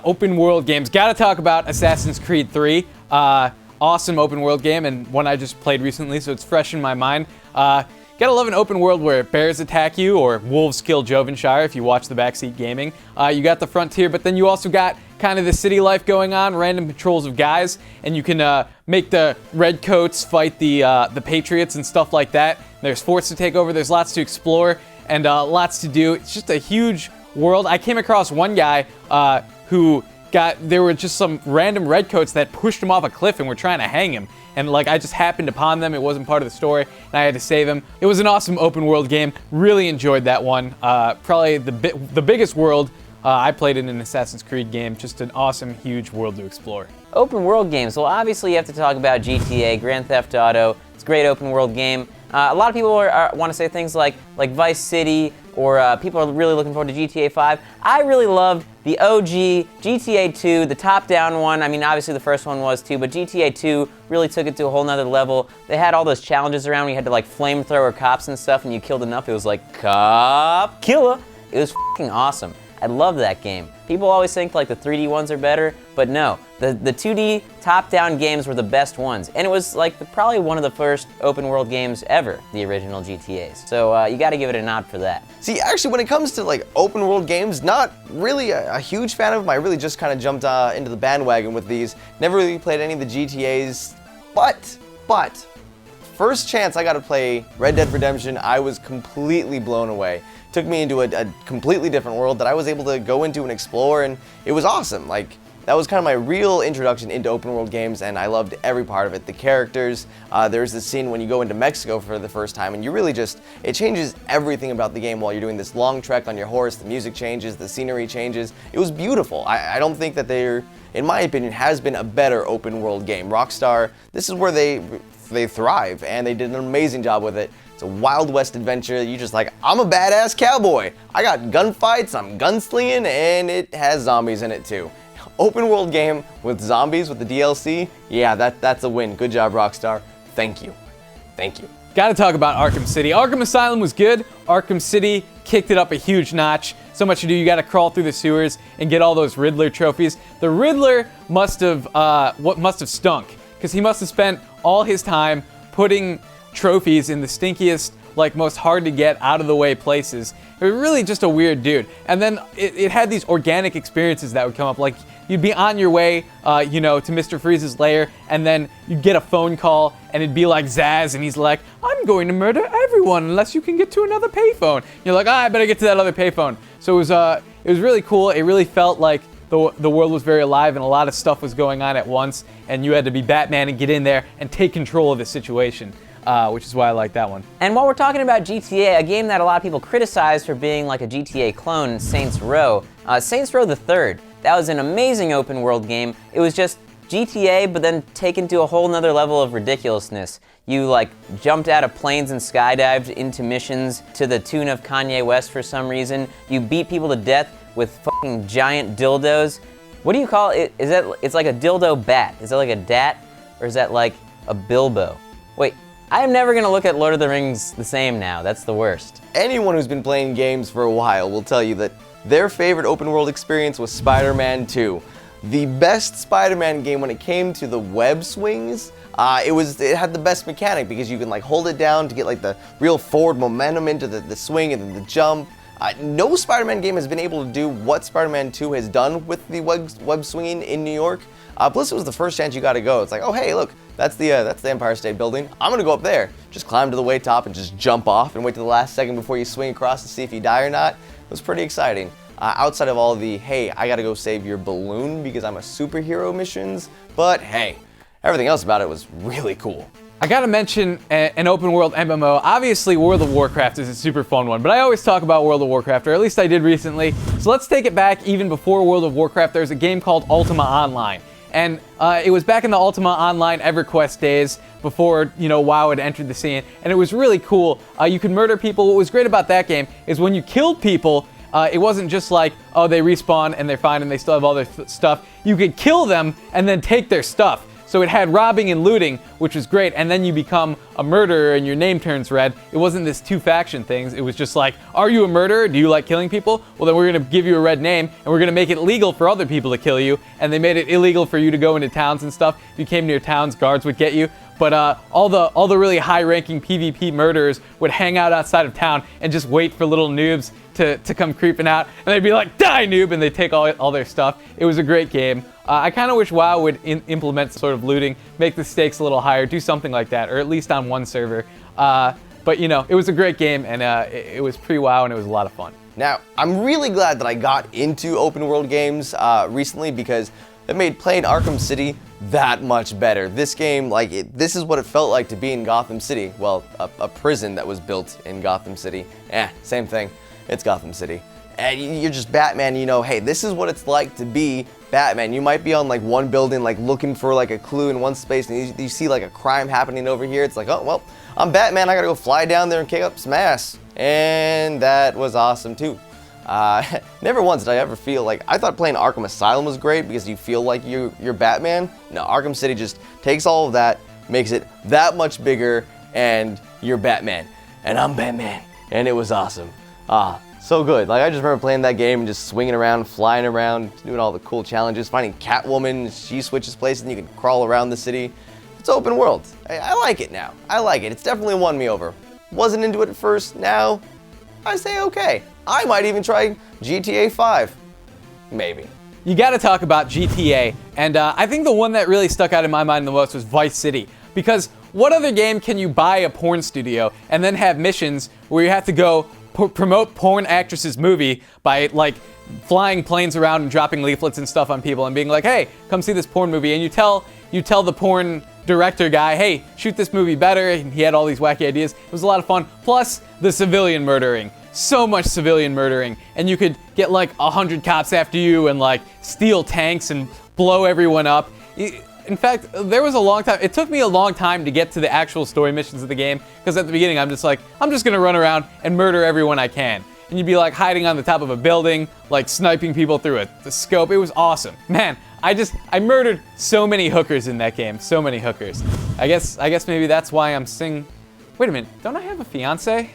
Open world games. Gotta talk about Assassin's Creed 3. Awesome open world game, and one I just played recently, so it's fresh in my mind. Gotta love an open world where bears attack you or wolves kill Jovenshire if you watch the Backseat Gaming. You got the frontier, but then you also got kind of the city life going on, random patrols of guys, and you can make the redcoats fight the patriots and stuff like that. There's forts to take over, there's lots to explore, and lots to do. It's just a huge world. I came across one guy there were just some random redcoats that pushed him off a cliff and were trying to hang him. And like, I just happened upon them. It wasn't part of the story, and I had to save him. It was an awesome open world game. Really enjoyed that one. Probably the biggest world I played in an Assassin's Creed game. Just an awesome, huge world to explore. Open world games. Well, obviously you have to talk about GTA, Grand Theft Auto. It's a great open world game. A lot of people want to say things like Vice City, or people are really looking forward to GTA 5. I really loved the OG GTA 2, the top-down one. I mean, obviously the first one was too, but GTA 2 really took it to a whole nother level. They had all those challenges around where you had to like flamethrower cops and stuff, and you killed enough, it was like, cop killer. It was f***ing awesome. I love that game. People always think like the 3D ones are better, but no. The 2D top-down games were the best ones. And it was like probably one of the first open world games ever, the original GTAs. So you gotta give it a nod for that. See, actually when it comes to like open world games, not really a huge fan of them. I really just kind of jumped into the bandwagon with these. Never really played any of the GTAs, but first chance I got to play Red Dead Redemption, I was completely blown away. Took me into a completely different world that I was able to go into and explore, and it was awesome. Like, that was kind of my real introduction into open world games, and I loved every part of it. The characters, there's this scene when you go into Mexico for the first time, and you really just, it changes everything about the game while you're doing this long trek on your horse. The music changes, the scenery changes. It was beautiful. I don't think that there, in my opinion, has been a better open world game. Rockstar, this is where they thrive, and they did an amazing job with it. It's a Wild West adventure. You're just like, I'm a badass cowboy. I got gunfights, I'm gunslinging, and it has zombies in it too. Open world game with zombies with the DLC, yeah, that's a win. Good job, Rockstar. Thank you. Thank you. Gotta talk about Arkham City. Arkham Asylum was good. Arkham City kicked it up a huge notch. So much to do, you gotta crawl through the sewers and get all those Riddler trophies. The Riddler must have stunk, because he must have spent all his time putting trophies in the stinkiest, like most hard to get out of the way places. It was really just a weird dude. And then it had these organic experiences that would come up, like you'd be on your way, to Mr. Freeze's lair, and then you'd get a phone call, and it'd be like Zaz, and he's like, I'm going to murder everyone unless you can get to another payphone. You're like, I better get to that other payphone. So it was really cool. It really felt like the world was very alive, and a lot of stuff was going on at once, and you had to be Batman and get in there and take control of the situation. Which is why I like that one. And while we're talking about GTA, a game that a lot of people criticize for being like a GTA clone, Saints Row. Saints Row the Third. That was an amazing open world game. It was just GTA, but then taken to a whole nother level of ridiculousness. You like jumped out of planes and skydived into missions to the tune of Kanye West for some reason. You beat people to death with fucking giant dildos. What do you call it? It's like a dildo bat. Is that like a dat? Or is that like a Bilbo? Wait. I am never gonna look at Lord of the Rings the same now. That's the worst. Anyone who's been playing games for a while will tell you that their favorite open world experience was Spider-Man 2. The best Spider-Man game when it came to the web swings. It had the best mechanic because you can like hold it down to get like the real forward momentum into the swing and then the jump. No Spider-Man game has been able to do what Spider-Man 2 has done with the web swinging in New York. Plus, it was the first chance you got to go. It's like, oh hey, look, that's the Empire State Building. I'm gonna go up there. Just climb to the way top and just jump off and wait to the last second before you swing across to see if you die or not. It was pretty exciting. Outside of all the, hey, I gotta go save your balloon because I'm a superhero missions, but hey, everything else about it was really cool. I gotta mention an open world MMO. Obviously, World of Warcraft is a super fun one, but I always talk about World of Warcraft, or at least I did recently. So let's take it back even before World of Warcraft. There's a game called Ultima Online. And it was back in the Ultima Online EverQuest days before, WoW had entered the scene. And it was really cool. You could murder people. What was great about that game is when you killed people, it wasn't just like, oh, they respawn and they're fine and they still have all their stuff. You could kill them and then take their stuff. So it had robbing and looting, which was great, and then you become a murderer and your name turns red. It wasn't this two-faction things. It was just like, are you a murderer? Do you like killing people? Well, then we're going to give you a red name, and we're going to make it legal for other people to kill you. And they made it illegal for you to go into towns and stuff. If you came near towns, guards would get you. But all the really high-ranking PvP murderers would hang out outside of town and just wait for little noobs to come creeping out, and they'd be like, die, noob, and they'd take all their stuff. It was a great game. I kind of wish WoW would implement sort of looting, make the stakes a little higher, do something like that, or at least on one server. But, you know, it was a great game, and it was pre-WoW, and it was a lot of fun. Now, I'm really glad that I got into open world games recently because it made playing Arkham City that much better. This game, this is what it felt like to be in Gotham City. Well, a prison that was built in Gotham City. Same thing. It's Gotham City. And you're just Batman, you know, hey, this is what it's like to be Batman. You might be on like one building, like looking for like a clue in one space, and you see like a crime happening over here. It's like, oh, well, I'm Batman. I gotta go fly down there and kick up some ass. And that was awesome too. Never once did I ever feel like, I thought playing Arkham Asylum was great because you feel like you're Batman. No, Arkham City just takes all of that, makes it that much bigger, and you're Batman. And I'm Batman. And it was awesome. So good. Like, I just remember playing that game and just swinging around, flying around, doing all the cool challenges, finding Catwoman. She switches places and you can crawl around the city. It's open world. I like it now. I like it. It's definitely won me over. Wasn't into it at first. Now, I say okay. I might even try GTA 5. Maybe. You got to talk about GTA, and I think the one that really stuck out in my mind the most was Vice City, because what other game can you buy a porn studio and then have missions where you have to go promote porn actresses' movie by like flying planes around and dropping leaflets and stuff on people and being like, hey, come see this porn movie, and you tell the porn director guy, hey, shoot this movie better, and he had all these wacky ideas. It was a lot of fun. Plus the civilian murdering. So much civilian murdering, and you could get like 100 cops after you and like steal tanks and blow everyone up. In fact, there was a long time, it took me a long time to get to the actual story missions of the game, because at the beginning I'm just like, I'm just gonna run around and murder everyone I can. And you'd be like hiding on the top of a building, like sniping people through the scope. It was awesome. Man, I murdered so many hookers in that game, so many hookers. I guess maybe that's why I'm wait a minute, don't I have a fiance?